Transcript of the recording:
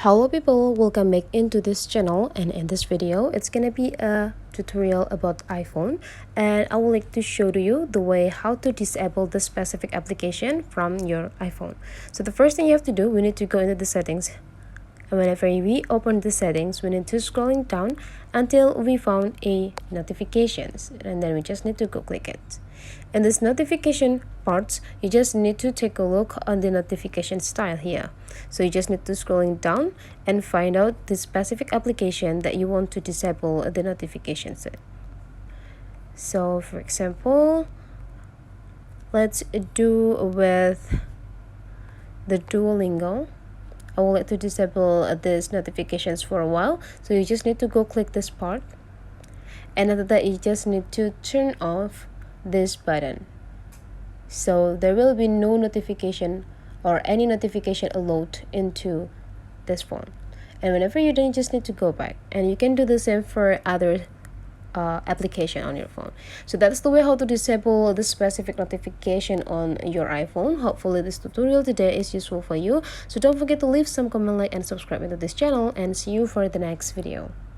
Hello people, welcome back into this channel, and in this video it's gonna be a tutorial about iPhone, and I would like to show to you the way how to disable the specific application from your iPhone. So the first thing you have to do, we need to go into the settings, and whenever we open the settings, we need to scrolling down until we found a notifications, and then we just need to go click it. In this notification parts, you just need to take a look on the notification style here. So you just need to scrolling down and find out the specific application that you want to disable the notifications in. So for example, let's do with the Duolingo. I would like to disable these notifications for a while. So you just need to go click this part, and after that you just need to turn off this button, so there will be no notification or any notification allowed into this phone. And whenever you're done, you just need to go back, and you can do the same for other application on your phone. So that's the way how to disable the specific notification on your iPhone. Hopefully this tutorial today is useful for you. So don't forget to leave some comment, like, and subscribe to this channel, and see you for the next video.